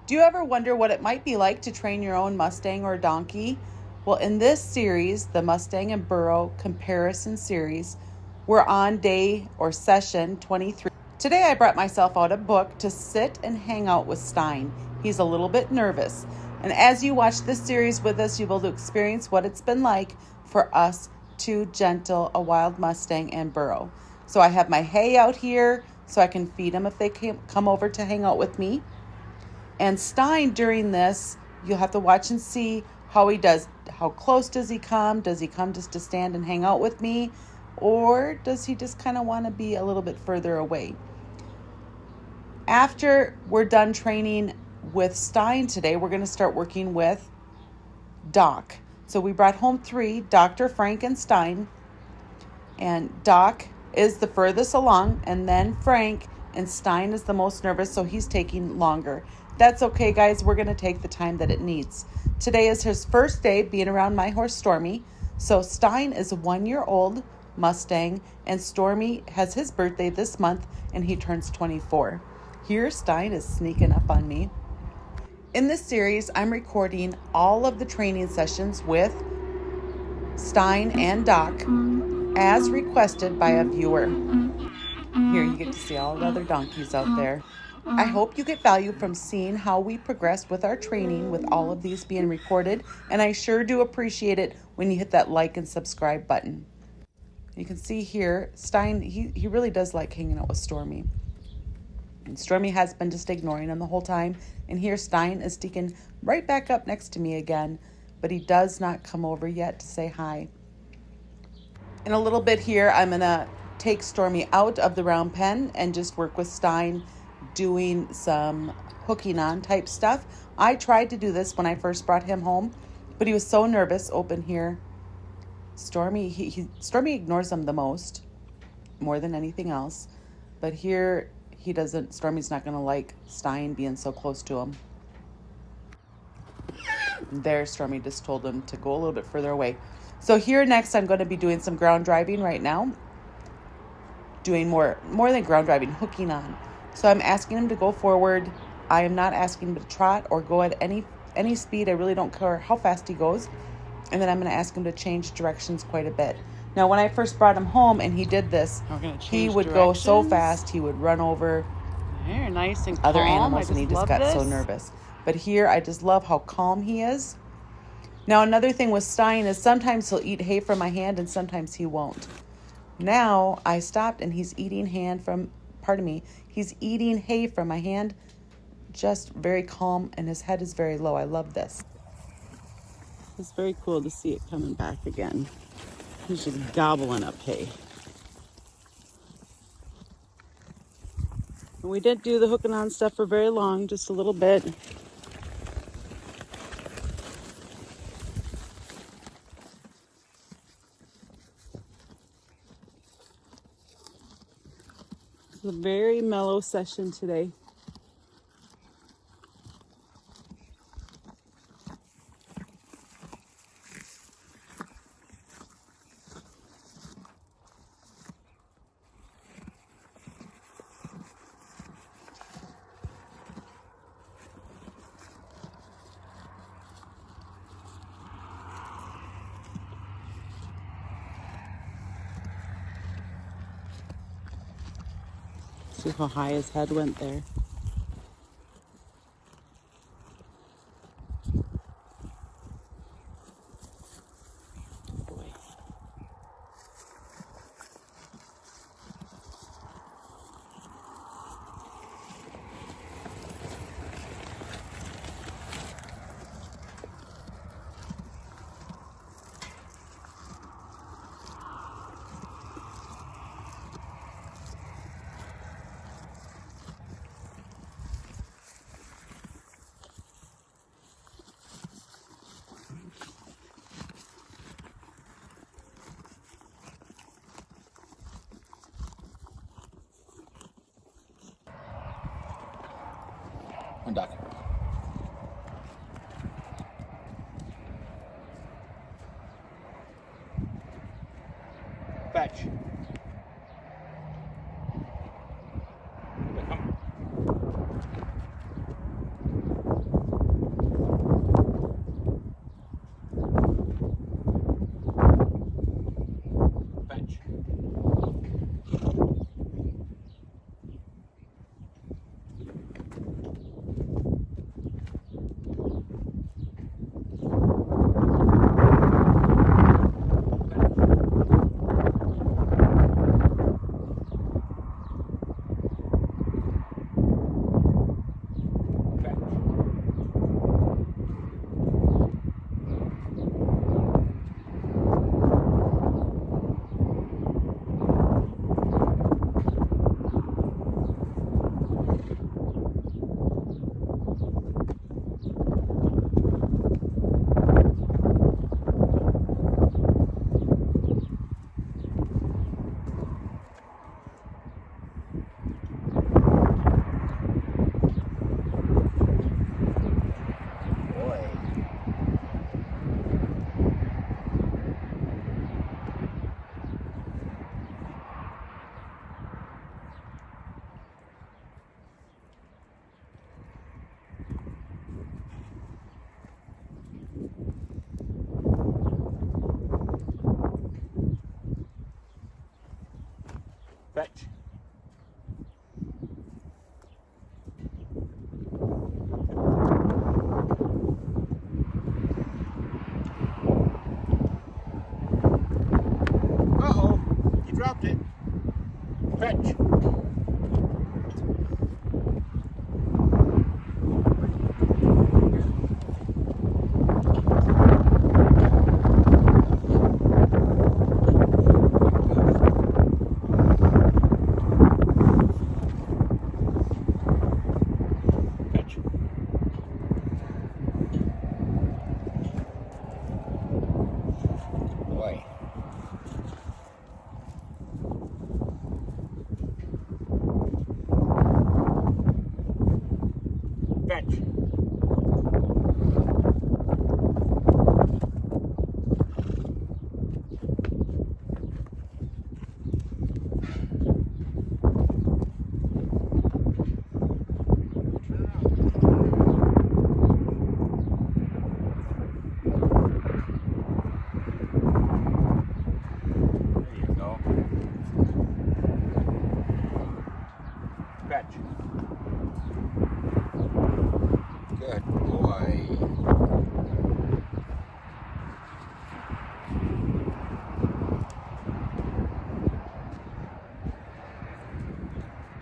Do you ever wonder what it might be like to train your own Mustang or donkey? Well, in this series, the Mustang and Burro comparison series, we're on day or session 23. Today I brought myself out a book to sit and hang out with Stein. He's a little bit nervous. And as you watch this series with us, you'll be able to experience what it's been like for us to gentle a wild Mustang and Burro. So I have my hay out here so I can feed them if they come over to hang out with me. And Stein, during this, you'll have to watch and see how he does. How close does he come? Does he come just to stand and hang out with me? Or does he just kind of want to be a little bit further away? After we're done training with Stein today, we're going to start working with Doc. So we brought home 3, Dr. Frank and Stein. And Doc is the furthest along, and then Frank, and Stein is the most nervous, so he's taking longer. That's okay, guys. We're going to take the time that it needs. Today is his first day being around my horse, Stormy. So Stein is a 1-year-old Mustang, and Stormy has his birthday this month, and he turns 24. Here, Stein is sneaking up on me. In this series, I'm recording all of the training sessions with Stein and Doc as requested by a viewer. Here, you get to see all the other donkeys out there. I hope you get value from seeing how we progress with our training with all of these being recorded, and I sure do appreciate it when you hit that like and subscribe button. You can see here, Stein, he really does like hanging out with Stormy. And Stormy has been just ignoring him the whole time, and here Stein is sneaking right back up next to me again, but he does not come over yet to say hi. In a little bit here, I'm going to take Stormy out of the round pen and just work with Stein doing some hooking on type stuff. I tried to do this when I first brought him home, but he was so nervous. Open here. Stormy, Stormy ignores him the most, more than anything else. But here he doesn't, Stormy's not going to like Stein being so close to him. There, Stormy just told him to go a little bit further away. So here next, I'm going to be doing some ground driving right now. Doing more than ground driving, hooking on. So I'm asking him to go forward. I am not asking him to trot or go at any speed. I really don't care how fast he goes. And then I'm going to ask him to change directions quite a bit. Now, when I first brought him home and he did this, he would go so fast, he would run over Very nice and calm. other animals, and he just got so nervous. But here, I just love how calm he is. Now, another thing with Stein is sometimes he'll eat hay from my hand and sometimes he won't. Now, I stopped and he's eating he's eating hay from my hand, just very calm, and his head is very low. I love this. It's very cool to see it coming back again. He's just gobbling up hay. And we didn't do the hooking on stuff for very long, just a little bit. It's a very mellow session today. See how high his head went there. Boy. And Doc. Fetch. Come. Fetch. Fetch. Good boy.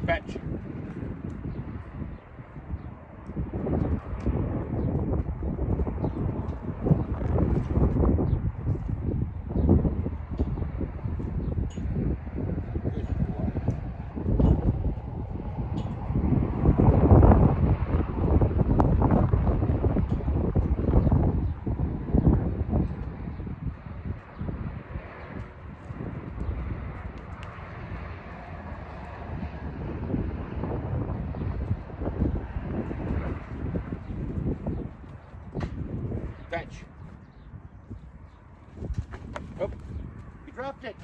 Fetch. Fetch. Oh, you dropped it.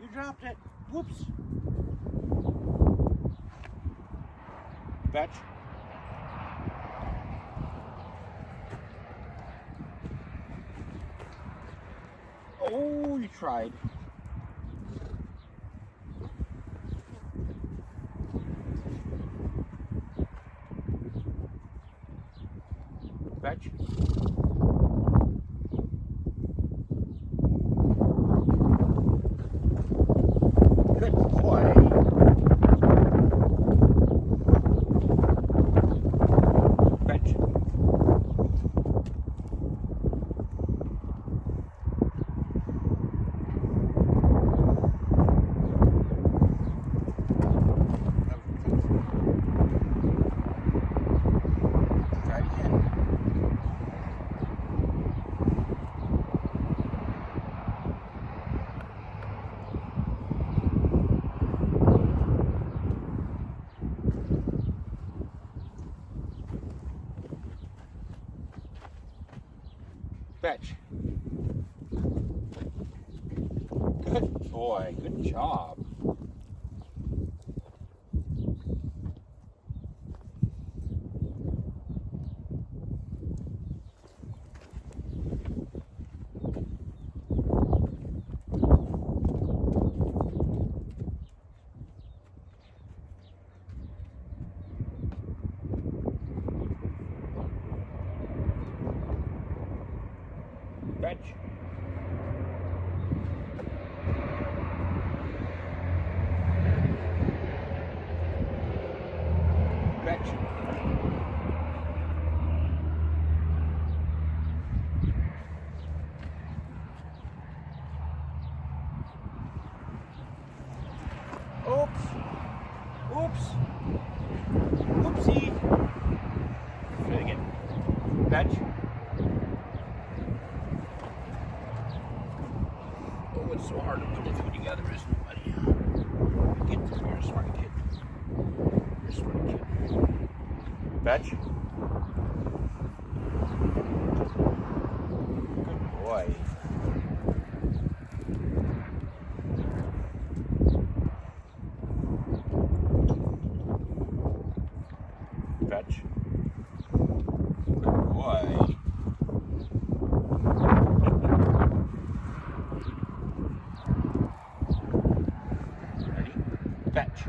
You dropped it. Whoops. Fetch. Oh, you tried. Fetch. Good boy. Fetch. Try it again. Fetch. Good boy. Good job. Fetch. Fetch. Oops. Oops. Oopsie. Try it again. Fetch. Oh, it's so hard to put the two together, isn't it, buddy? Get this. You're a smart kid. You're a smart kid. Fetch. Good boy. Fetch. Good boy. Ready? Fetch.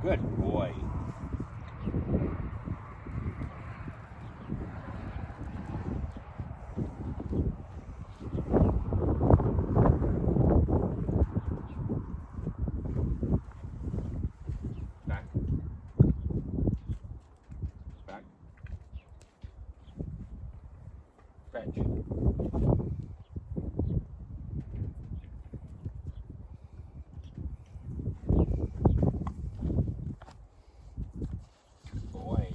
Good boy. Back. Back. Stretch. Boy.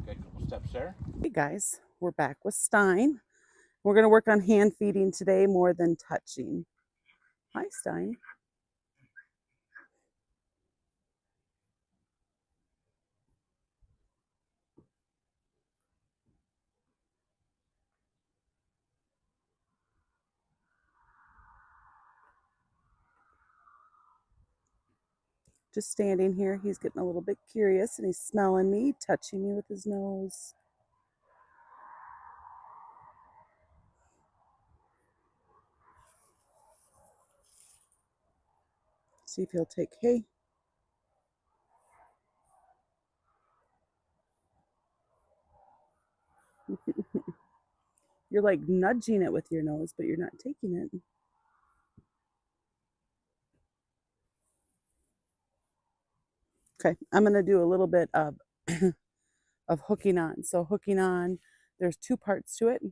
Good couple steps there. Hey guys, we're back with Stein. We're going to work on hand feeding today more than touching. Hi, Stein. Just standing here. He's getting a little bit curious and he's smelling me, touching me with his nose. See if he'll take hay. You're like nudging it with your nose, but you're not taking it. Okay, I'm going to do a little bit of of hooking on. So hooking on, there's two parts to it.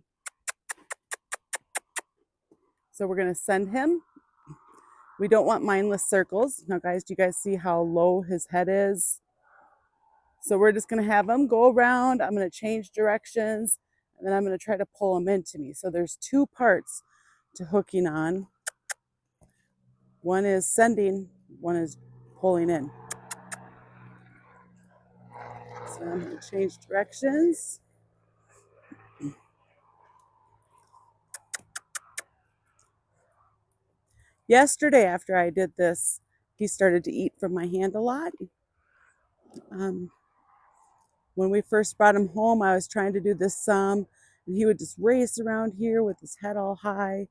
So we're going to send him. We don't want mindless circles. Now guys, do you guys see how low his head is? So we're just going to have him go around. I'm going to change directions and then I'm going to try to pull him into me. So there's two parts to hooking on. One is sending, one is pulling in. So I'm going to change directions. Yesterday, after I did this, he started to eat from my hand a lot. When we first brought him home, I was trying to do this some, and he would just race around here with his head all high.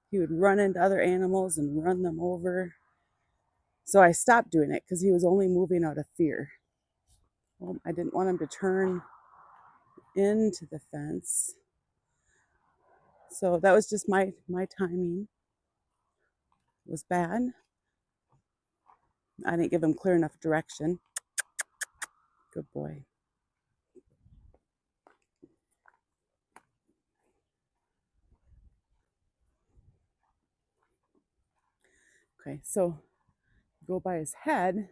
He would run into other animals and run them over. So I stopped doing it because he was only moving out of fear. Well, I didn't want him to turn into the fence. So that was just my timing. It was bad. I didn't give him clear enough direction. Good boy. Okay, so go by his head.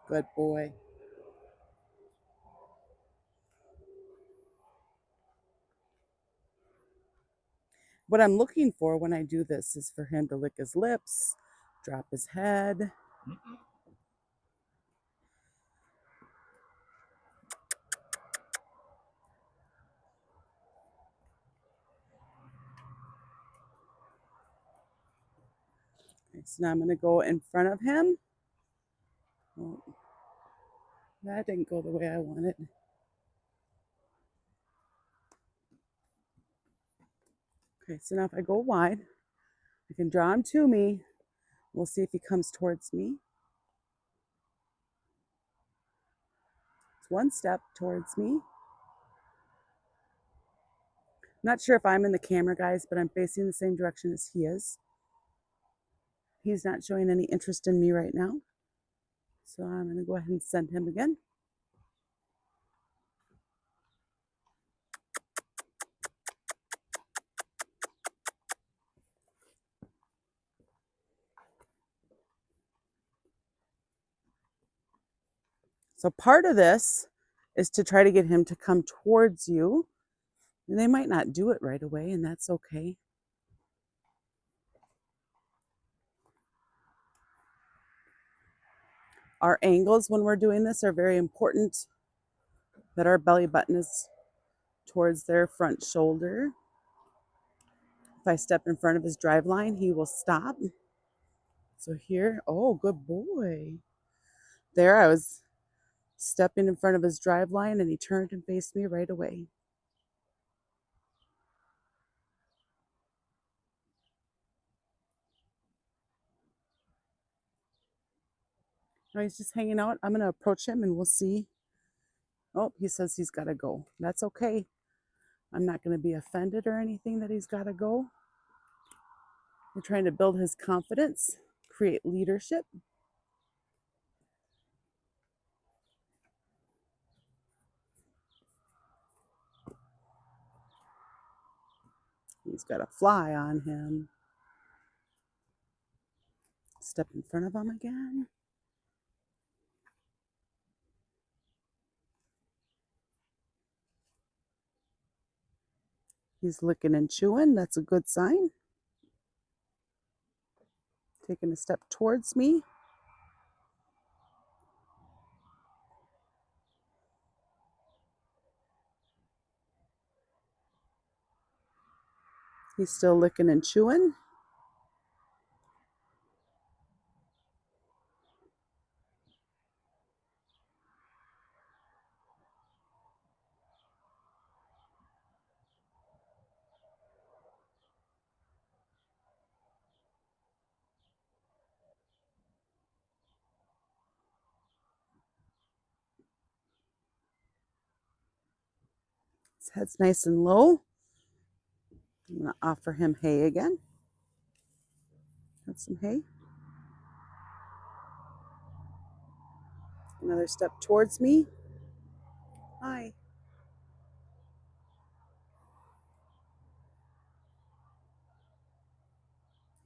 Good boy. What I'm looking for when I do this is for him to lick his lips, drop his head. Okay, so now I'm going to go in front of him. Oh, that didn't go the way I wanted. Okay, so now if I go wide, I can draw him to me. We'll see if he comes towards me. It's one step towards me. I'm not sure if I'm in the camera, guys, but I'm facing the same direction as he is. He's not showing any interest in me right now. So I'm going to go ahead and send him again. So part of this is to try to get him to come towards you. And they might not do it right away, and that's okay. Our angles when we're doing this are very important, that our belly button is towards their front shoulder. If I step in front of his drive line, he will stop. So here, oh, good boy. There I was stepping in front of his drive line and he turned and faced me right away. Oh, he's just hanging out. I'm going to approach him and we'll see. Oh, he says he's got to go. That's okay. I'm not going to be offended or anything that he's got to go. We're trying to build his confidence, create leadership. He's got a fly on him. Step in front of him again. He's licking and chewing. That's a good sign. Taking a step towards me. He's still licking and chewing. His head's nice and low. I'm going to offer him hay again. Have some hay. Another step towards me. Hi.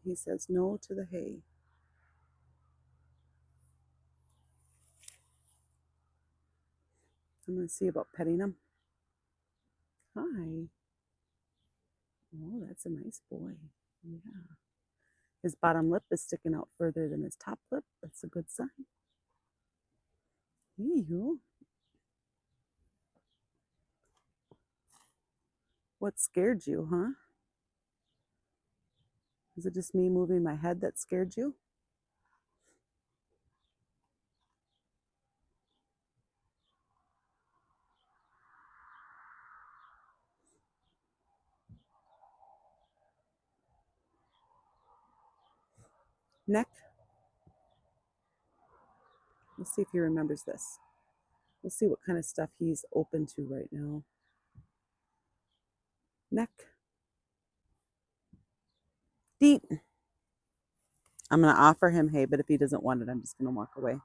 He says no to the hay. I'm going to see about petting him. Hi. Oh, that's a nice boy. Yeah. His bottom lip is sticking out further than his top lip. That's a good sign. Ew. What scared you, huh? Is it just me moving my head that scared you? Neck. Let's see if he remembers this. Let's see what kind of stuff he's open to right now. Neck. Deep. I'm going to offer him hay, but if he doesn't want it, I'm just going to walk away.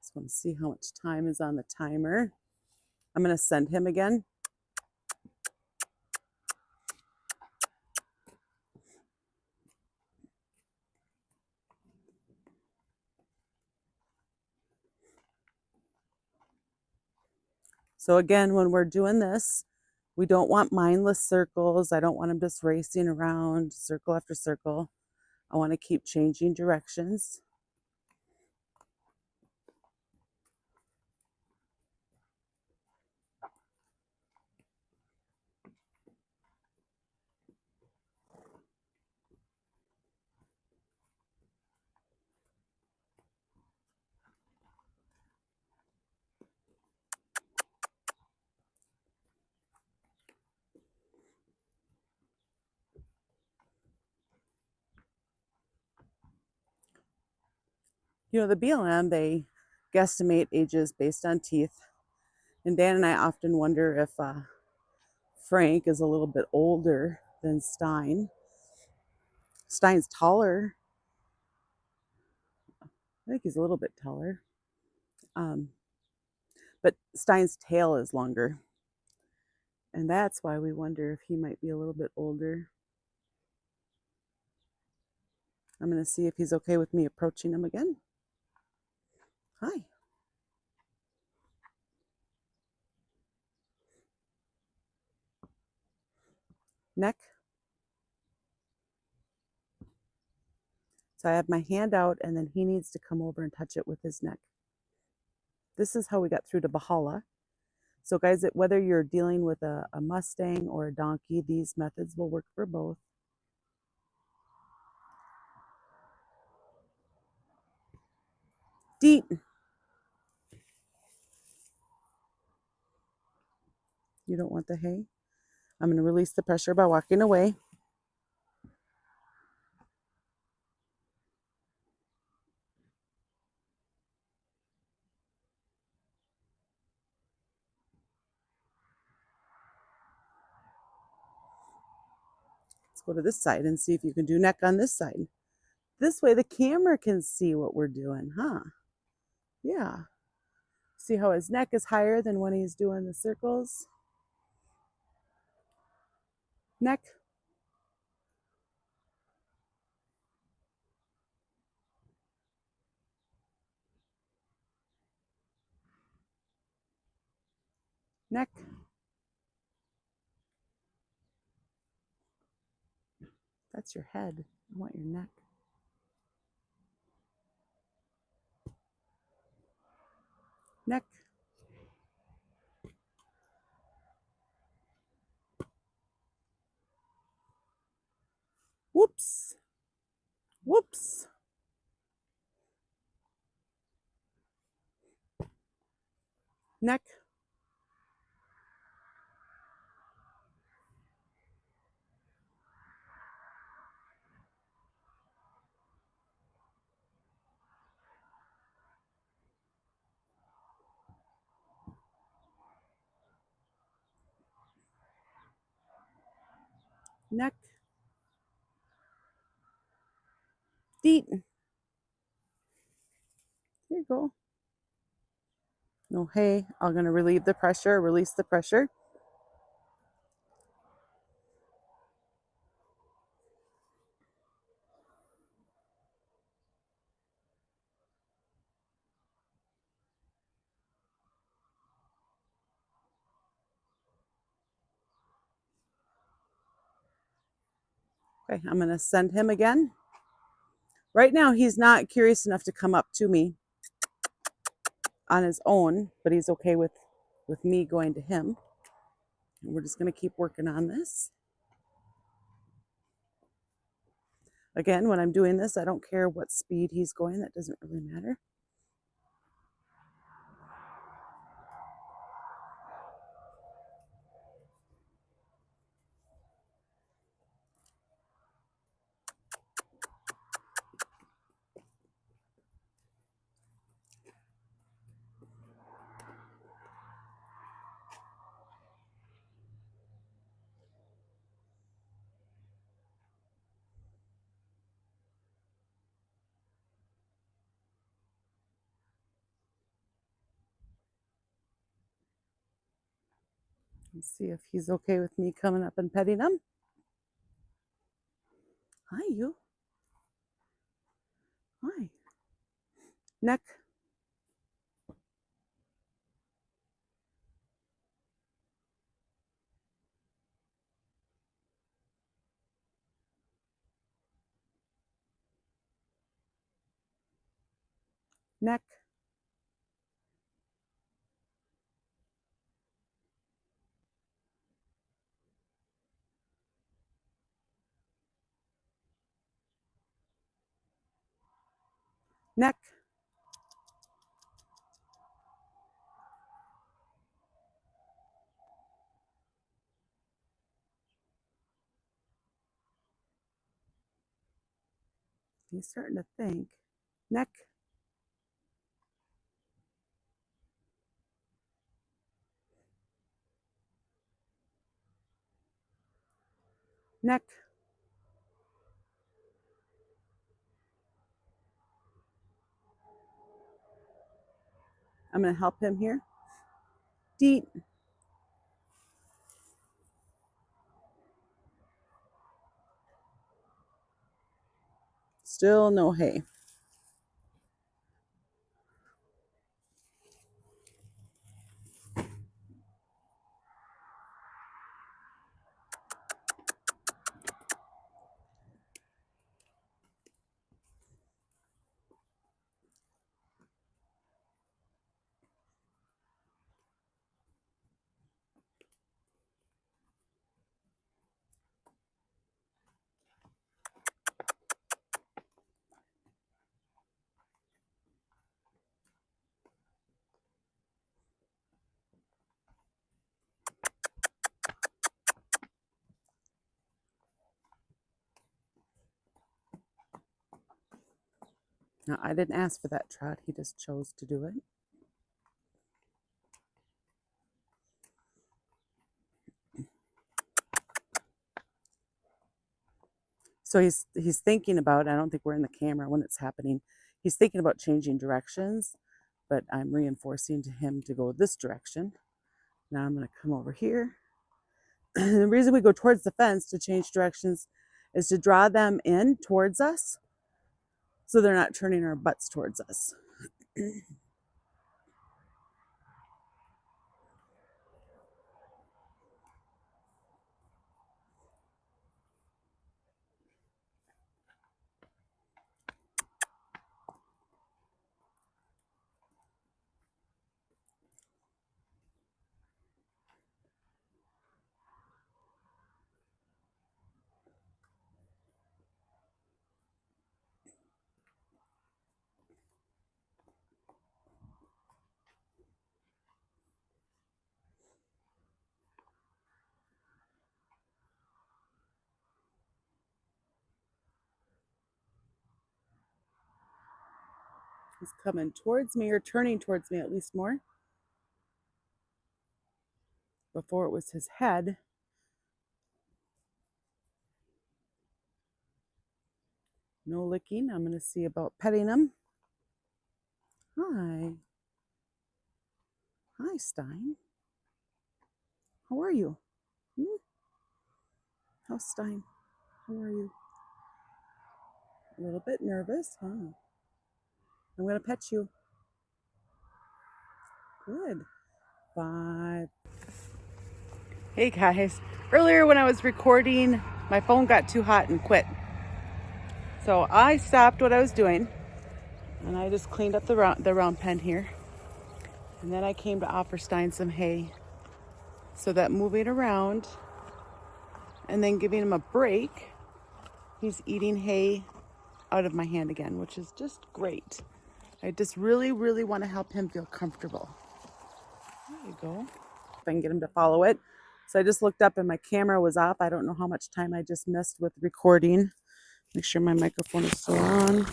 Just want to see how much time is on the timer. I'm going to send him again. So again, when we're doing this, we don't want mindless circles. I don't want him just racing around circle after circle. I want to keep changing directions. You know, the BLM, they guesstimate ages based on teeth. And Dan and I often wonder if Frank is a little bit older than Stein. Stein's taller. I think he's a little bit taller. But Stein's tail is longer. And that's why we wonder if he might be a little bit older. I'm going to see if he's okay with me approaching him again. Hi. Neck. So I have my hand out, and then he needs to come over and touch it with his neck. This is how we got through to Bahala. So guys, whether you're dealing with a Mustang or a donkey, these methods will work for both. Deep. You don't want the hay? I'm going to release the pressure by walking away. Let's go to this side and see if you can do neck on this side. This way the camera can see what we're doing, huh? Yeah. See how his neck is higher than when he's doing the circles? Neck. Neck. That's your head. I want your neck. Neck. Whoops. Whoops. Neck. Neck. Feet. Here you go. No hay. I'm going to relieve the pressure, release the pressure. Okay, I'm going to send him again. Right now, he's not curious enough to come up to me on his own, but he's okay with me going to him. And we're just going to keep working on this. Again, when I'm doing this, I don't care what speed he's going. That doesn't really matter. Let's see if he's okay with me coming up and petting him. Hi, you. Hi. Neck. Neck. Neck. He's starting to think. Neck. Neck. I'm going to help him here. Deep. Still no hay. No, I didn't ask for that trot. He just chose to do it. So he's thinking about, I don't think we're in the camera when it's happening. He's thinking about changing directions, but I'm reinforcing to him to go this direction. Now I'm going to come over here. The reason we go towards the fence to change directions is to draw them in towards us so they're not turning our butts towards us. He's coming towards me, or turning towards me at least more. Before it was his head. No licking. I'm going to see about petting him. Hi. Hi, Stein. How are you? How's Stein? How are you? A little bit nervous, huh? I'm going to pet you. Good. 5. Hey guys. Earlier when I was recording, my phone got too hot and quit. So I stopped what I was doing and I just cleaned up the round pen here. And then I came to offer Stein some hay so that moving around and then giving him a break, he's eating hay out of my hand again, which is just great. I just really, really want to help him feel comfortable. There you go. If I can get him to follow it. So I just looked up and my camera was off. I don't know how much time I just missed with recording. Make sure my microphone is still on.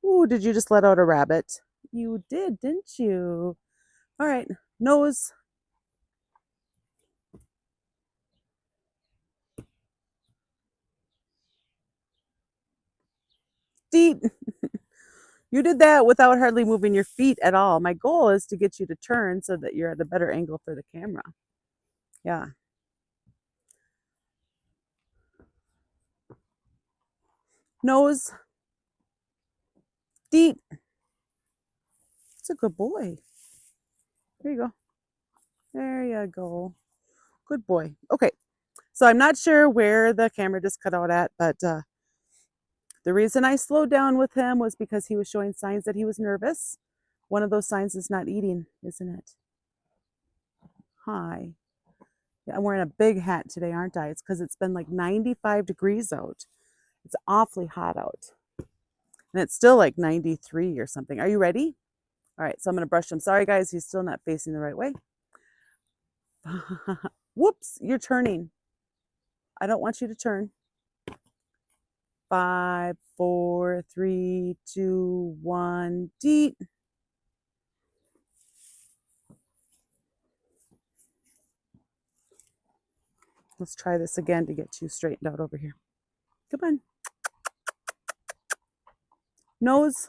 Ooh, did you just let out a rabbit? You did, didn't you? All right, nose. Feet. You did that without hardly moving your feet at all. My goal is to get you to turn so that you're at a better angle for the camera. Yeah. Nose. Feet. It's a good boy. There you go. There you go. Good boy. Okay. So I'm not sure where the camera just cut out at, but the reason I slowed down with him was because he was showing signs that he was nervous. One of those signs is not eating, isn't it? Hi. Yeah, I'm wearing a big hat today, aren't I? It's because it's been like 95 degrees out. It's awfully hot out. And it's still like 93 or something. Are you ready? All right, so I'm going to brush him. Sorry, guys, he's still not facing the right way. Whoops, you're turning. I don't want you to turn. 5, 4, 3, 2, 1, deep. Let's try this again to get you straightened out over here. Come on. Nose.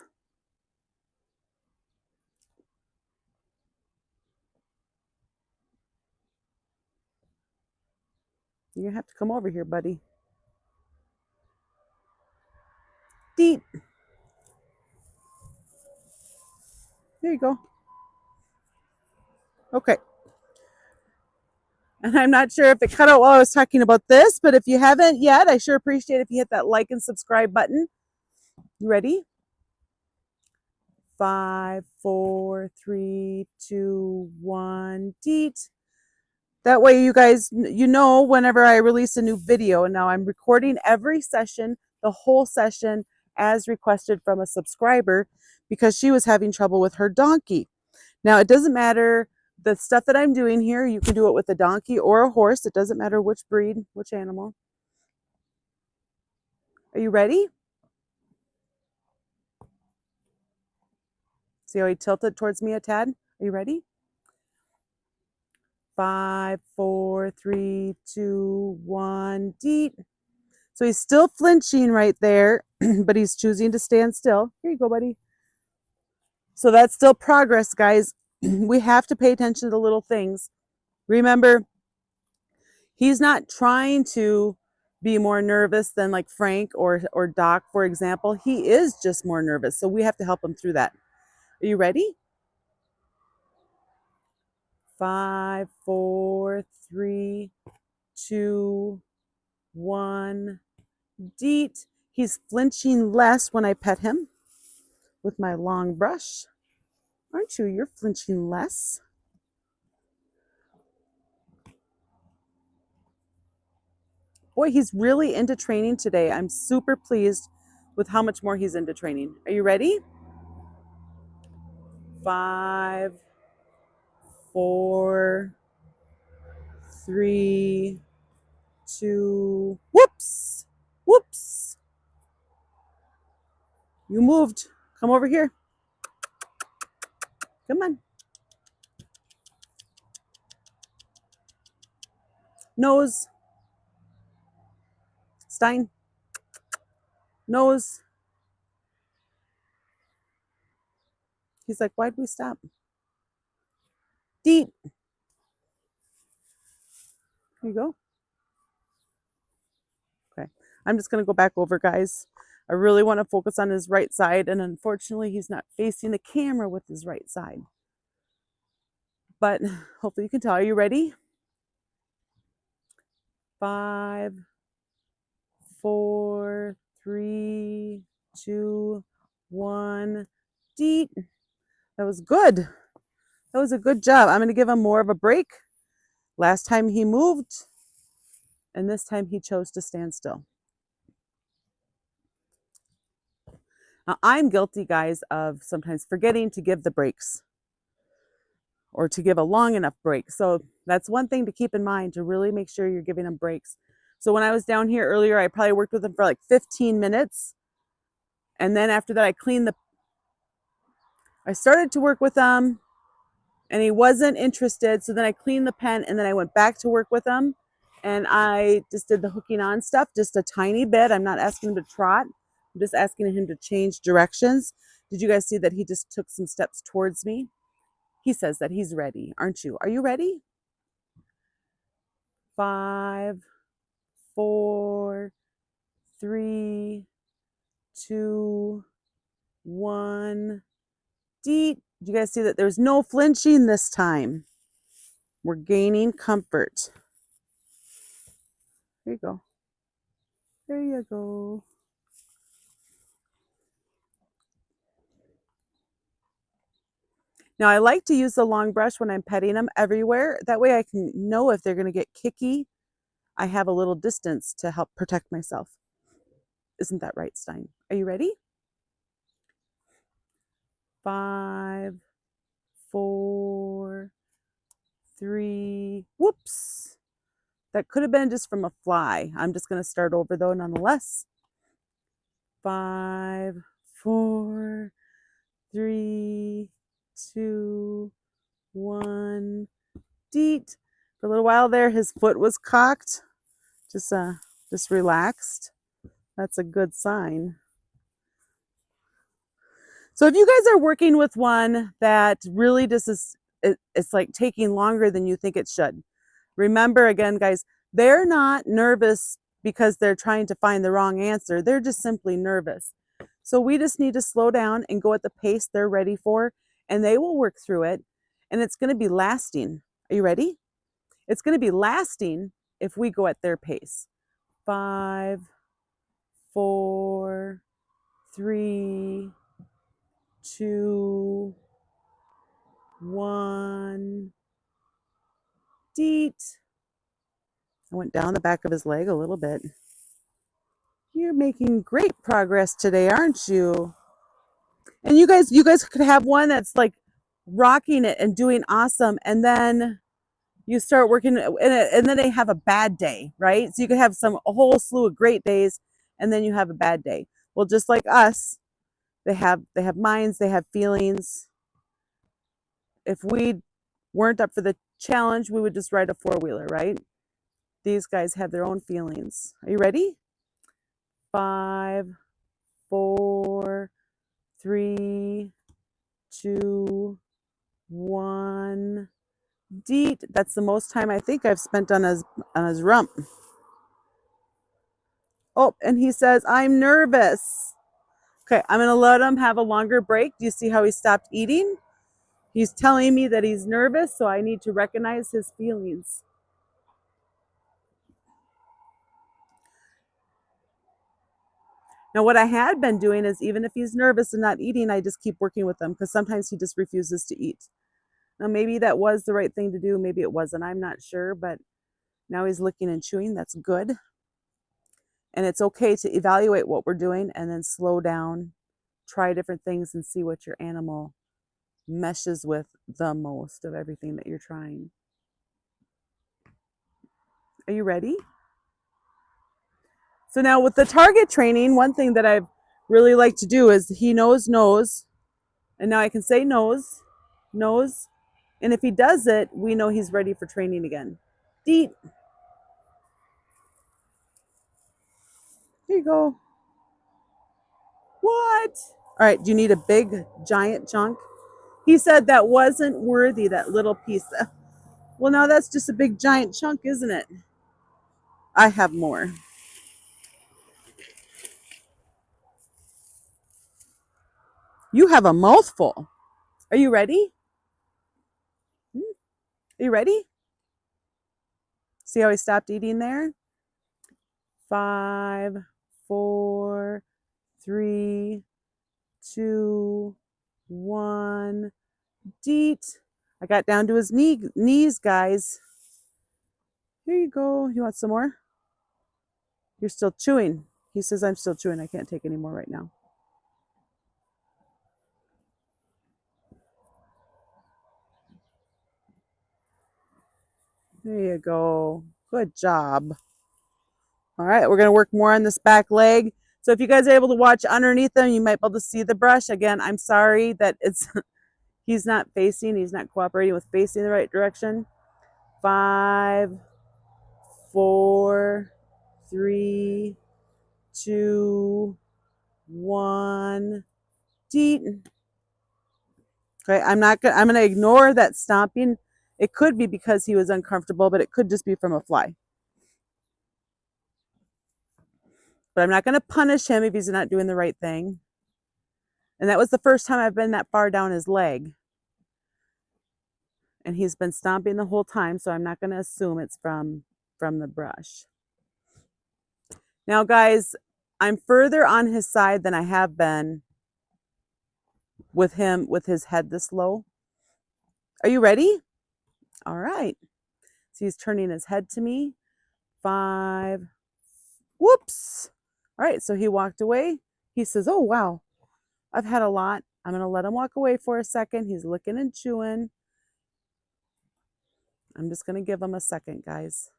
You're going to have to come over here, buddy. Deep. There you go. Okay. And I'm not sure if it cut out while I was talking about this, but if you haven't yet, I sure appreciate if you hit that like and subscribe button. You ready? 5, 4, 3, 2, 1, deet. That way you guys, you know, whenever I release a new video, and now I'm recording every session, the whole session as requested from a subscriber because she was having trouble with her donkey. Now it doesn't matter the stuff that I'm doing here, you can do it with a donkey or a horse. It doesn't matter which breed, which animal. Are you ready? See how he tilted towards me a tad? Are you ready? 5, 4, 3, 2, 1, deet. So he's still flinching right there, but he's choosing to stand still. Here you go, buddy. So that's still progress, guys. We have to pay attention to the little things. Remember, he's not trying to be more nervous than like Frank or Doc, for example. He is just more nervous. So we have to help him through that. Are you ready? 5, 4, 3, 2, 1. Deet. He's flinching less when I pet him with my long brush. Aren't you? You're flinching less. Boy, he's really into training today. I'm super pleased with how much more he's into training. Are you ready? 5, 4, 3, 2. Whoops! Whoops! You moved. Come over here. Come on. Nose. Stein. Nose. He's like, why'd we stop? Deet. Here you go. Okay. I'm just going to go back over, guys. I really want to focus on his right side, and unfortunately, he's not facing the camera with his right side. But hopefully you can tell. Are you ready? 5, 4, 3, 2, 1. Deet. That was good. That was a good job. I'm going to give him more of a break. Last time he moved, and this time he chose to stand still. Now, I'm guilty, guys, of sometimes forgetting to give the breaks or to give a long enough break. So that's one thing to keep in mind, to really make sure you're giving them breaks. So when I was down here earlier, I probably worked with him for like 15 minutes. And then after that, I started to work with him and he wasn't interested. So then I cleaned the pen and then I went back to work with him. And I just did the hooking on stuff, just a tiny bit. I'm not asking him to trot. I'm just asking him to change directions. Did you guys see that he just took some steps towards me? He says that he's ready, aren't you? Are you ready? 5, 4, 3, 2, 1. Deet. Did you guys see that there's no flinching this time? We're gaining comfort. There you go. There you go. Now, I like to use the long brush when I'm petting them everywhere. That way I can know if they're going to get kicky. I have a little distance to help protect myself. Isn't that right, Stein? Are you ready? 5, 4, 3. Whoops. That could have been just from a fly. I'm just going to start over though, nonetheless. 5, 4, 3, 2, 1. Deet. For a little while there, his foot was cocked. Just relaxed. That's a good sign. So if you guys are working with one that really just it's like taking longer than you think it should, remember again, guys, they're not nervous because they're trying to find the wrong answer. They're just simply nervous. So we just need to slow down and go at the pace they're ready for, and they will work through it, and it's going to be lasting. Are you ready? It's going to be lasting if we go at their pace. 5, 4, 3, 2, 1. Deet. I went down the back of his leg a little bit. You're making great progress today, aren't you? And you guys could have one that's like rocking it and doing awesome, and then you start working and then they have a bad day, right? So you could have a whole slew of great days, and then you have a bad day. Well, just like us, they have minds, they have feelings. if we weren't up for the challenge, we would just ride a four-wheeler, right? These guys have their own feelings. Are you ready? 5, 4, 3, 2, 1. Deet. That's the most time I think I've spent on his rump. Oh, and he says, I'm nervous. Okay, I'm going to let him have a longer break. Do you see how he stopped eating? He's telling me that he's nervous, so I need to recognize his feelings. Now, what I had been doing is even if he's nervous and not eating, I just keep working with him because sometimes he just refuses to eat. Now, maybe that was the right thing to do. Maybe it wasn't. I'm not sure, but now he's licking and chewing. That's good. And it's okay to evaluate what we're doing and then slow down, try different things and see what your animal meshes with the most of everything that you're trying. Are you ready? So now with the target training, one thing that I really like to do is he knows nose. And now I can say nose, nose. And if he does it, we know he's ready for training again. Deet. Here you go. What? All right, do you need a big, giant chunk? He said that wasn't worthy, that little piece. Well, now that's just a big, giant chunk, isn't it? I have more. You have a mouthful. Are you ready? Are you ready? See how he stopped eating there? 5, 4, 3, 2, 1. Deet. I got down to his knees, guys. Here you go. You want some more? You're still chewing. He says, I'm still chewing. I can't take any more right now. There you go. Good job. All right, we're going to work more on this back leg. So if you guys are able to watch underneath them, you might be able to see the brush. Again, I'm sorry that he's not cooperating with facing the right direction. 5, 4, 3, 2, 1. Deet. Okay, I'm going to ignore that stomping. It could be because he was uncomfortable, but it could just be from a fly. But I'm not going to punish him if he's not doing the right thing. And that was the first time I've been that far down his leg. And he's been stomping the whole time, so I'm not going to assume it's from the brush. Now, guys, I'm further on his side than I have been with him, with his head this low. Are you ready? All right. So he's turning his head to me. 5. Whoops. All right, so he walked away. He says, oh, wow, I've had a lot. I'm going to let him walk away for a second. He's licking and chewing. I'm just going to give him a second, guys.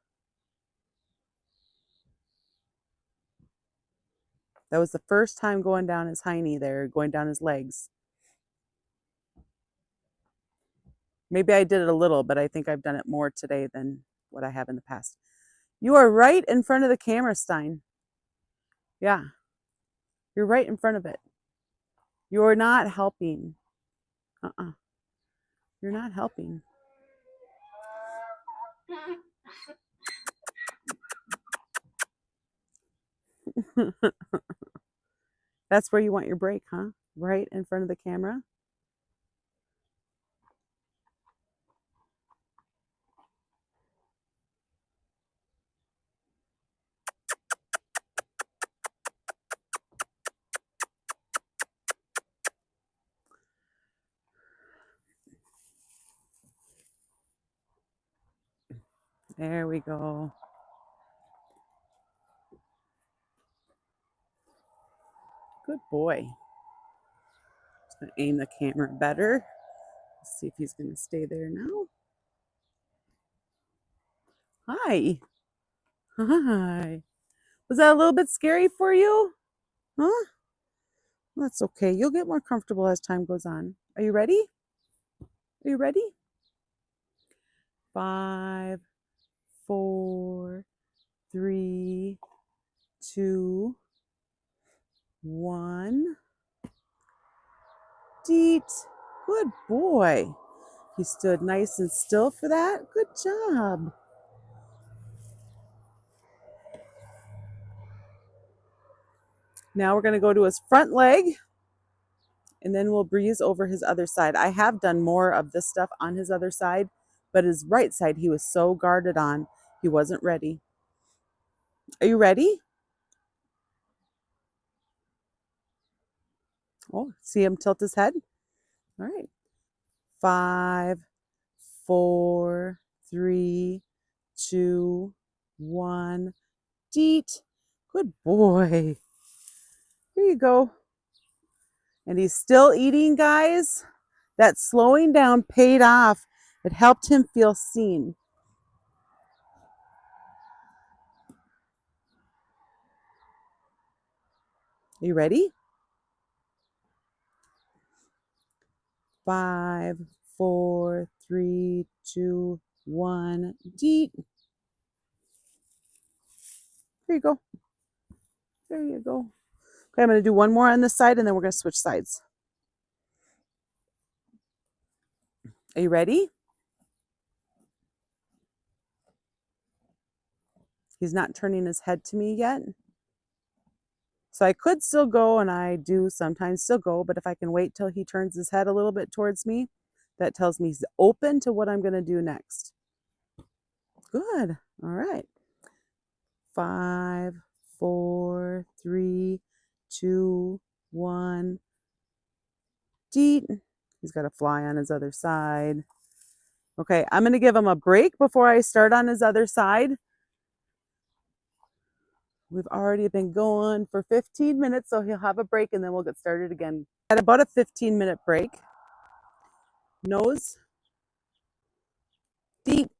That was the first time going down his hiney there, going down his legs. Maybe I did it a little, but I think I've done it more today than what I have in the past. You are right in front of the camera, Stein. Yeah, you're right in front of it. You're not helping. You're not helping. That's where you want your break, huh? Right in front of the camera. There we go. Good boy. Just gonna aim the camera better. Let's see if he's gonna stay there now. Hi. Hi. Was that a little bit scary for you? Huh? That's okay. You'll get more comfortable as time goes on. Are you ready? Are you ready? 5, 4, 3, 2, 1. Deet. Good boy. He stood nice and still for that. Good job. Now we're going to go to his front leg, and then we'll breeze over his other side. I have done more of this stuff on his other side, but his right side he was so guarded on, he wasn't ready. Are you ready? Oh, see him tilt his head? All right. 5, 4, 3, 2, 1. Deet. Good boy. Here you go. And he's still eating, guys. That slowing down paid off. It helped him feel seen. Are you ready? 5, 4, 3, 2, 1. Deet. There you go. There you go. Okay, I'm going to do one more on this side, and then we're going to switch sides. Are you ready? He's not turning his head to me yet. So I could still go, and I do sometimes still go, but if I can wait till he turns his head a little bit towards me, that tells me he's open to what I'm going to do next. Good. All right. 5, 4, 3, 2, 1. Deet. He's got a fly on his other side. Okay, I'm going to give him a break before I start on his other side. We've already been going for 15 minutes, so he'll have a break and then we'll get started again. At about a 15-minute break. Nose. Deep.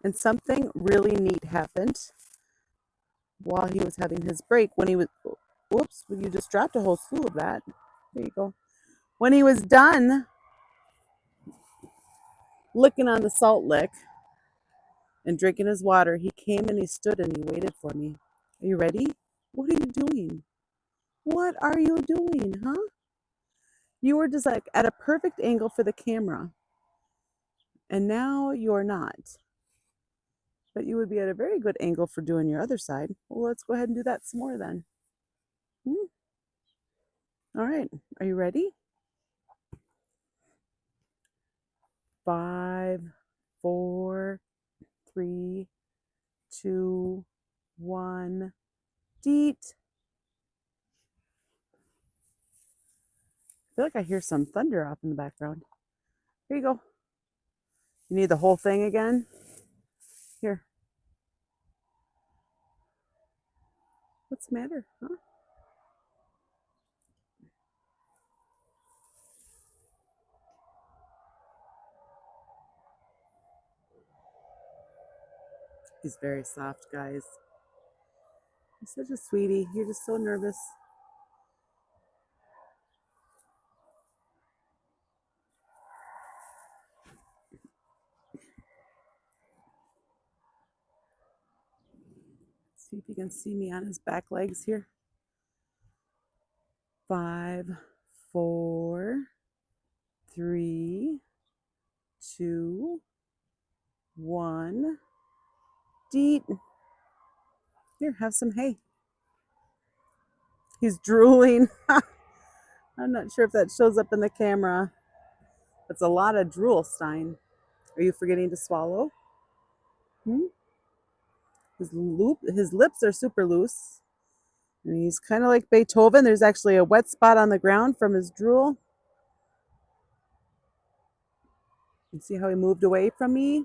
And something really neat happened while he was having his break. When he was, whoops, you just dropped a whole slew of that. There you go. When he was done licking on the salt lick and drinking his water, he came and he stood and he waited for me. Are you ready? What are you doing? What are you doing, huh? You were just like at a perfect angle for the camera. And now you're not. But you would be at a very good angle for doing your other side. Well, let's go ahead and do that some more then. All right. Are you ready? 5, 4, 3, 2, 1. Deet. I feel like I hear some thunder off in the background. Here you go. You need the whole thing again? Here. What's the matter, huh? He's very soft, guys. He's such a sweetie. You're just so nervous. See if you can see me on his back legs here. 5, 4, 3, 2, 1. Deet. Here, have some hay. He's drooling. I'm not sure if that shows up in the camera. It's a lot of drool, Stein. Are you forgetting to swallow? His lips are super loose. And he's kind of like Beethoven. There's actually a wet spot on the ground from his drool. You see how he moved away from me?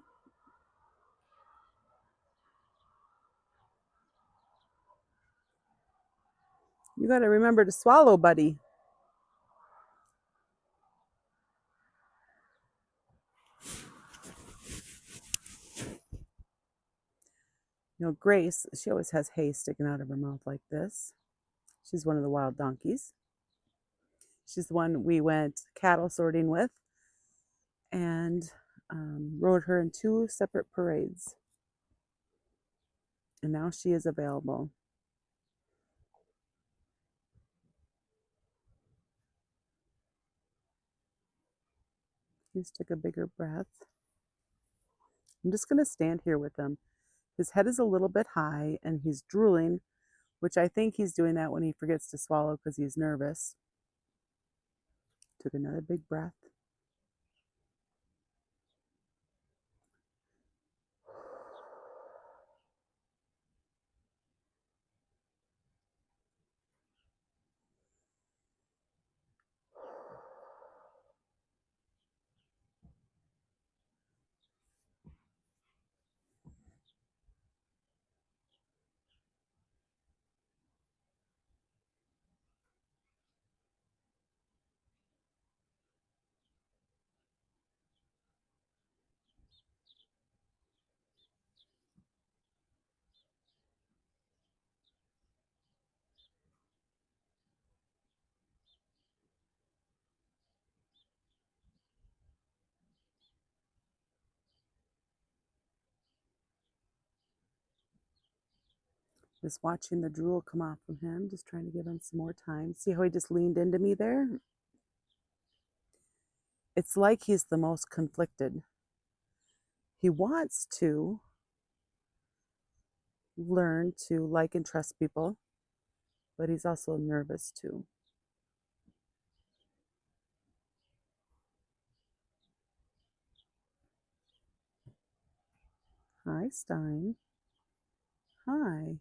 You got to remember to swallow, buddy. You know, Grace, she always has hay sticking out of her mouth like this. She's one of the wild donkeys. She's the one we went cattle sorting with. and rode her in 2 separate parades. And now she is available. Just took a bigger breath. I'm just going to stand here with him. His head is a little bit high and he's drooling, which I think he's doing that when he forgets to swallow because he's nervous. Took another big breath. Just watching the drool come off from him, just trying to give him some more time. See how he just leaned into me there? It's like he's the most conflicted. He wants to learn to like and trust people, but he's also nervous too. Hi, Stein. Hi.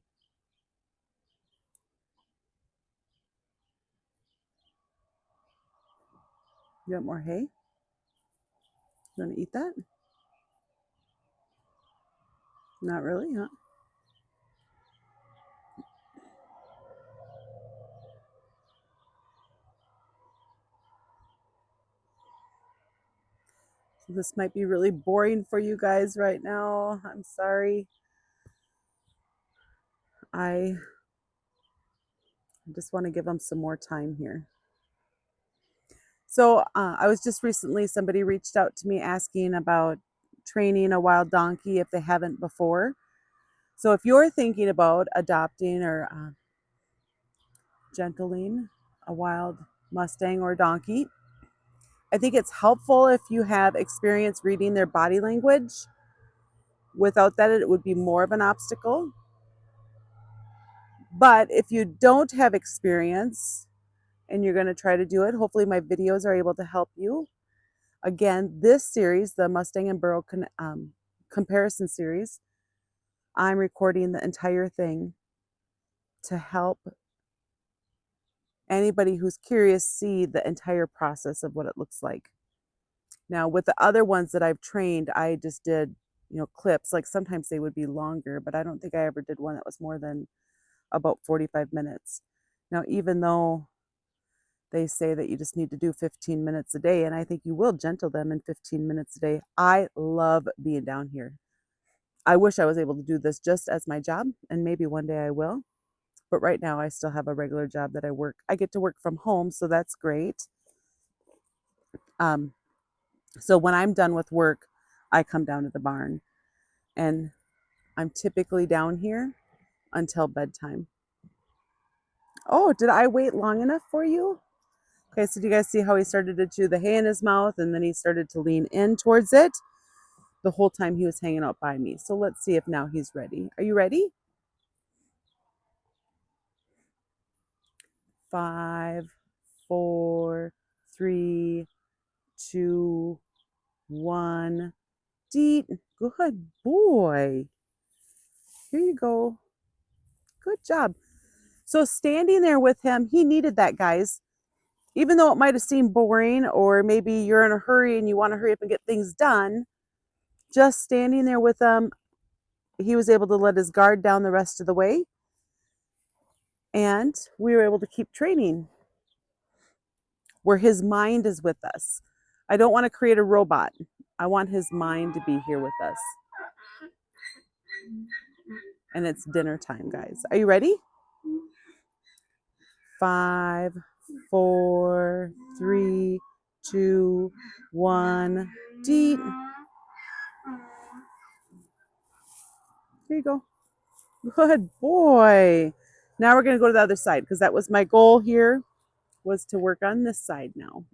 You want more hay? You want to eat that? Not really, huh? So this might be really boring for you guys right now. I'm sorry. I just want to give them some more time here. So I was just recently, somebody reached out to me asking about training a wild donkey if they haven't before. So if you're thinking about adopting or gentling a wild Mustang or donkey, I think it's helpful if you have experience reading their body language. Without that, it would be more of an obstacle. But if you don't have experience and you're going to try to do it, hopefully my videos are able to help you. Again, this series, the Mustang and Burro comparison series, I'm recording the entire thing to help anybody who's curious see the entire process of what it looks like. Now, with the other ones that I've trained, I just did, clips. Like sometimes they would be longer, but I don't think I ever did one that was more than about 45 minutes. Now, even though they say that you just need to do 15 minutes a day, and I think you will gentle them in 15 minutes a day, I love being down here. I wish I was able to do this just as my job, and maybe one day I will. But right now I still have a regular job that I work. I get to work from home, so that's great. So when I'm done with work, I come down to the barn, and I'm typically down here until bedtime. Oh, did I wait long enough for you? Okay, so do you guys see how he started to chew the hay in his mouth and then he started to lean in towards it? The whole time he was hanging out by me. So let's see if now he's ready. Are you ready? 5, 4, 3, 2, 1. Deet. Good boy. Here you go. Good job. So standing there with him, he needed that, guys. Even though it might have seemed boring, or maybe you're in a hurry and you want to hurry up and get things done, just standing there with him, he was able to let his guard down the rest of the way. And we were able to keep training where his mind is with us. I don't want to create a robot. I want his mind to be here with us. And it's dinner time, guys. Are you ready? 5, 4, 3, 2, 1. deep. Here you go. Good boy. Now we're going to go to the other side because that was my goal here, was to work on this side now.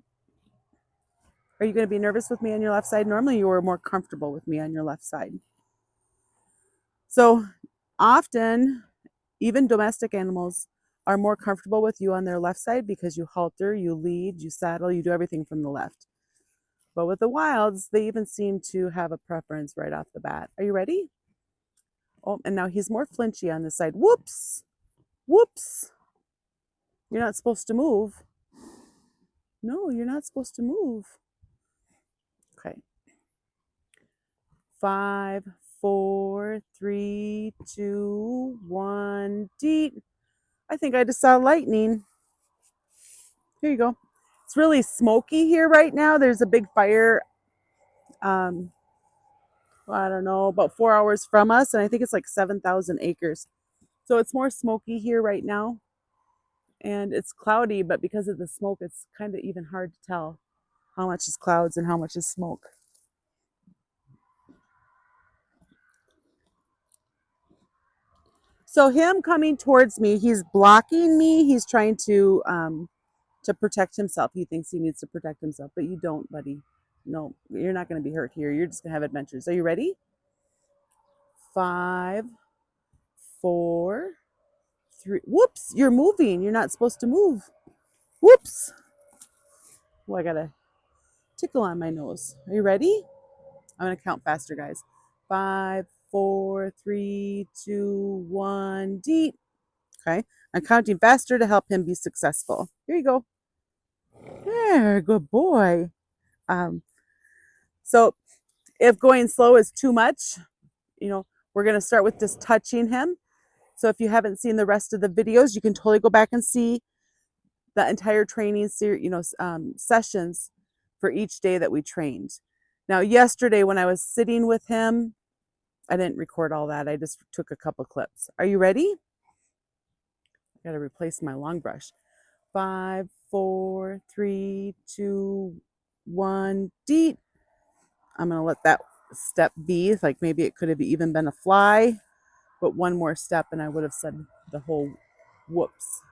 Are you going to be nervous with me on your left side? Normally you were more comfortable with me on your left side. So often, even domestic animals are more comfortable with you on their left side because you halter, you lead, you saddle, you do everything from the left. But with the wilds, they even seem to have a preference right off the bat. Are you ready? Oh, and now he's more flinchy on this side. Whoops! Whoops! You're not supposed to move. No, you're not supposed to move. Okay. 5, 4, 3, 2, 1, deep. I think I just saw lightning. Here you go. It's really smoky here right now. There's a big fire, I don't know, about 4 hours from us, and I think it's like 7,000 acres. So it's more smoky here right now. And it's cloudy, but because of the smoke, it's kind of even hard to tell how much is clouds and how much is smoke. So him coming towards me, he's blocking me. He's trying to protect himself. He thinks he needs to protect himself, but you don't, buddy. No, you're not going to be hurt here. You're just going to have adventures. Are you ready? 5, 4, 3. Whoops, you're moving. You're not supposed to move. Whoops. Oh, I got a tickle on my nose. Are you ready? I'm going to count faster, guys. 5, 4, 3, 2, 1, deep. Okay. I'm counting faster to help him be successful. Here you go. There, good boy. So if going slow is too much, we're going to start with just touching him. So if you haven't seen the rest of the videos, you can totally go back and see the entire training series, sessions for each day that we trained. Now, yesterday when I was sitting with him, I didn't record all that. I just took a couple clips. Are you ready? I got to replace my long brush. 5, 4, 3, 2, 1, deep. I'm going to let that step be. Like maybe it could have even been a fly, but one more step and I would have said the whole whoops.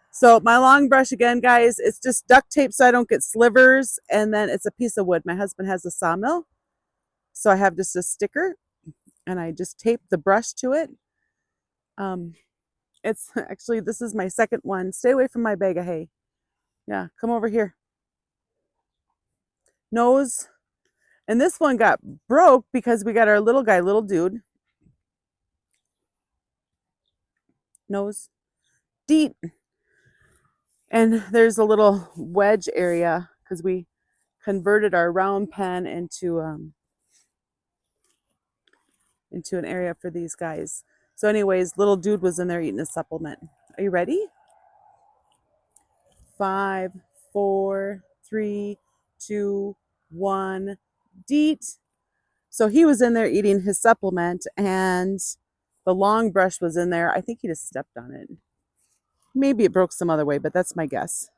So my long brush again, guys, it's just duct tape so I don't get slivers. And then it's a piece of wood. My husband has a sawmill. So I have just a sticker and I just tape the brush to it. It's actually, this is my second one. Stay away from my bag of hay. Yeah, come over here. Nose. And this one got broke because we got our little guy, little dude. Nose. Deep. And there's a little wedge area because we converted our round pen into an area for these guys. So anyways, little dude was in there eating a supplement. Are you ready? 5, 4, 3, 2, 1, deet. So he was in there eating his supplement and the long brush was in there. I think he just stepped on it. Maybe it broke some other way, but that's my guess.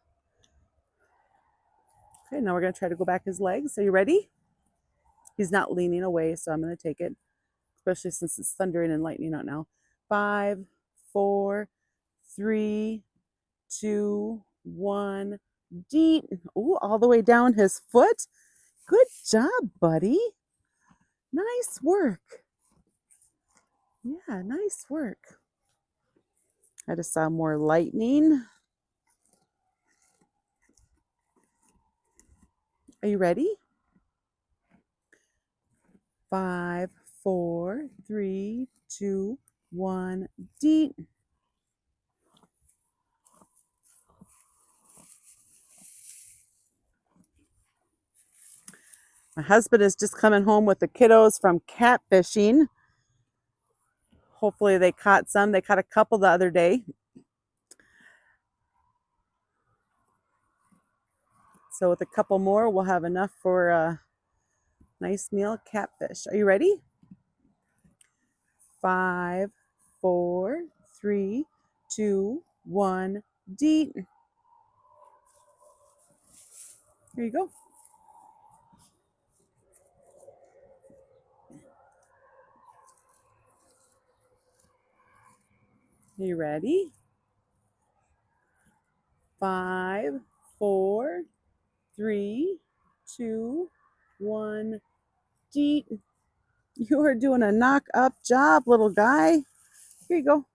Okay, now we're going to try to go back his legs. Are you ready? He's not leaning away, so I'm going to take it, especially since it's thundering and lightning out now. 5, 4, 3, 2, 1, deep. Ooh, all the way down his foot. Good job, buddy. Nice work. Yeah, nice work. I just saw more lightning. Are you ready? 5, 4, 3, 2, 1, deep. My husband is just coming home with the kiddos from catfishing. Hopefully they caught some. They caught a couple the other day. So with a couple more, we'll have enough for a nice meal catfish. Are you ready? 5, 4, 3, 2, 1, deep. Here you go. Are you ready? 5, 4, 3, 2, 1. Deet. You are doing a knock up job, little guy. Here you go.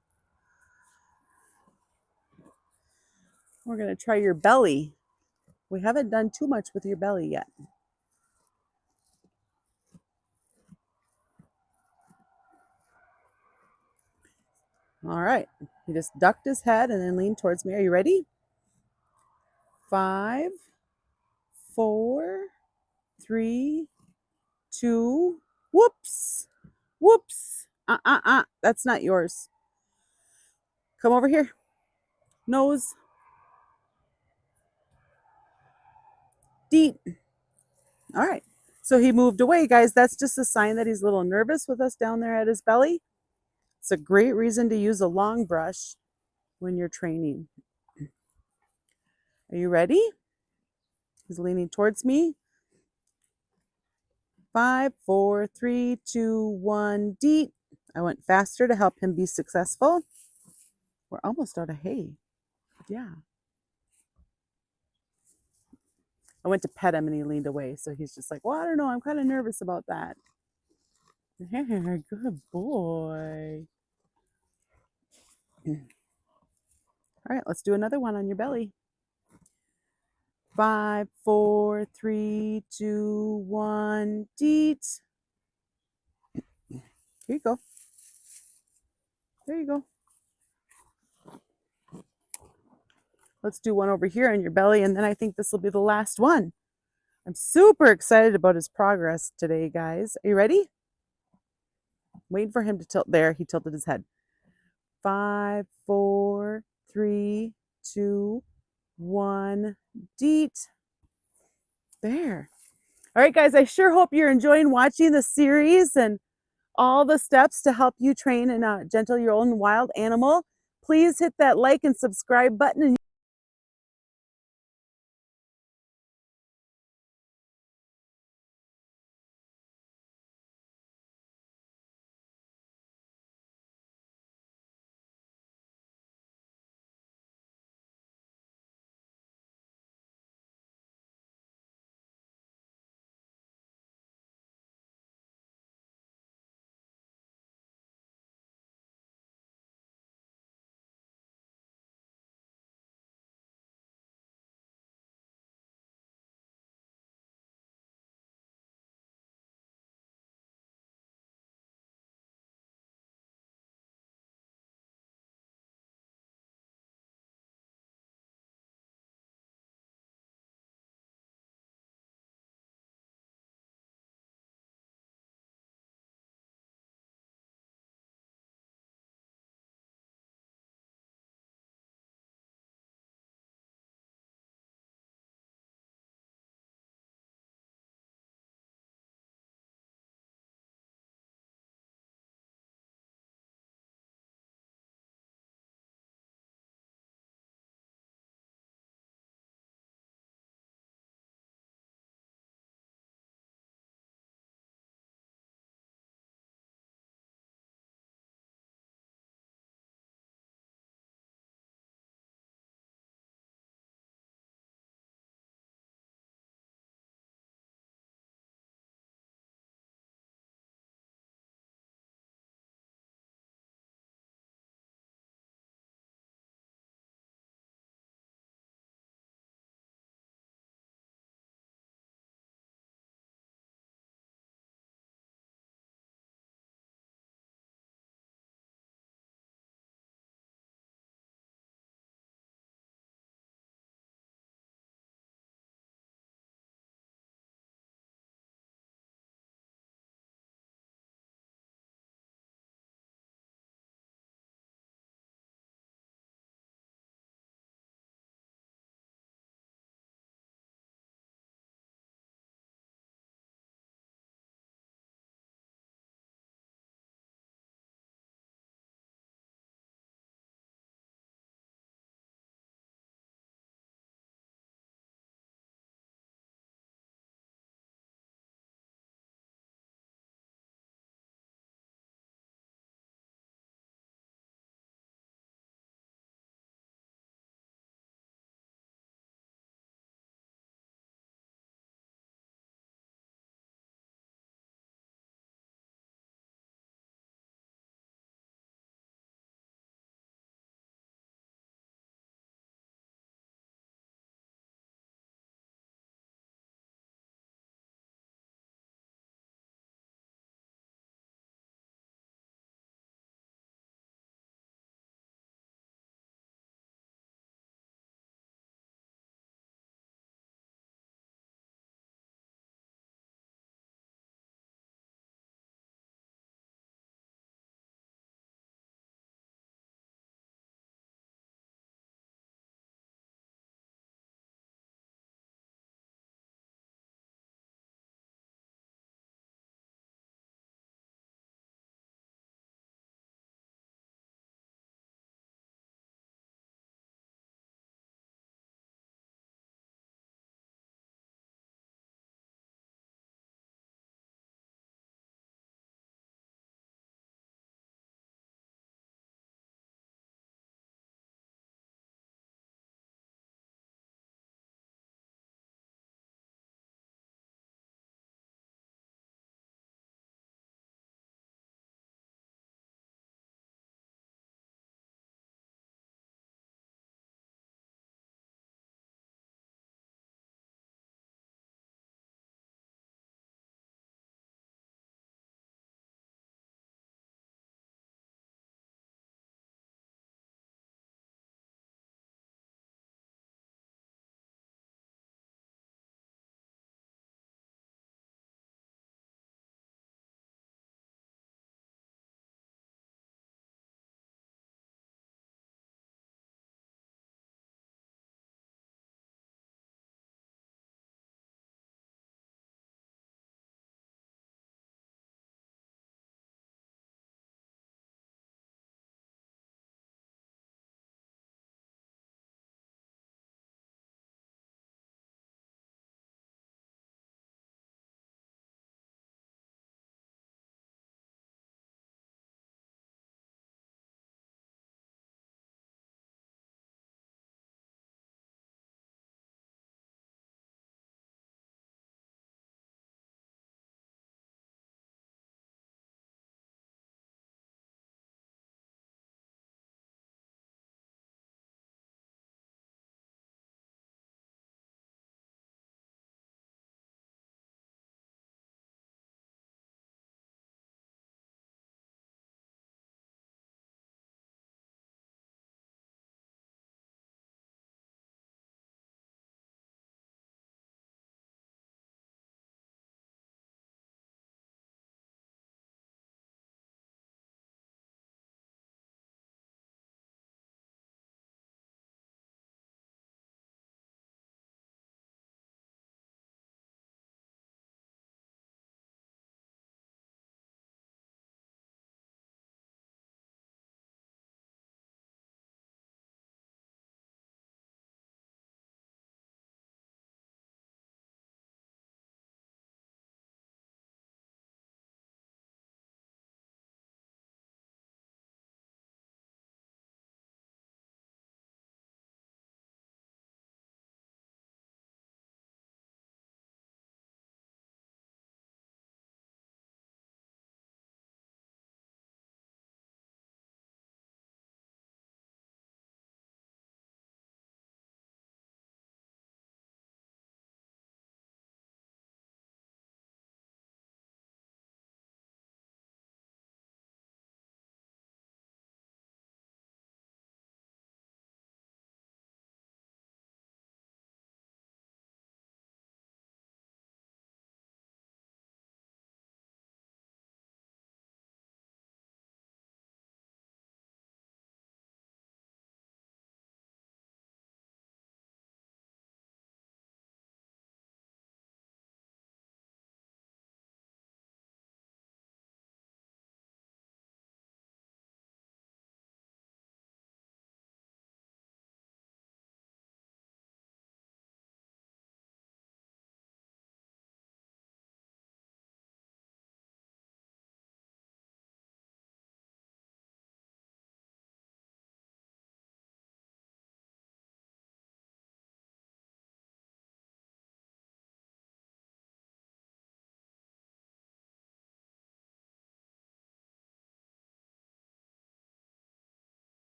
We're going to try your belly. We haven't done too much with your belly yet. All right. He just ducked his head and then leaned towards me. Are you ready? 5, 4, 3, 2. Whoops. Whoops. That's not yours. Come over here. Nose. Deep. All right. So he moved away, guys. That's just a sign that he's a little nervous with us down there at his belly. It's a great reason to use a long brush when you're training. Are you ready? He's leaning towards me. 5, 4, 3, 2, 1. Deet. I went faster to help him be successful. We're almost out of hay. Yeah. I went to pet him and he leaned away. So he's just like, well, I don't know. I'm kind of nervous about that. Good boy. All right, let's do another one on your belly. 5, 4, 3, 2, 1. Deet. Here you go. There you go. Let's do one over here on your belly, and then I think this will be the last one. I'm super excited about his progress today, guys. Are you ready? Waiting for him to tilt. There, he tilted his head. 5, 4, 3, 2, 1. Deet. There. All right, guys, I sure hope you're enjoying watching the series and all the steps to help you train and gentle your own wild animal. Please hit that like and subscribe button. And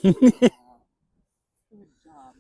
Good job.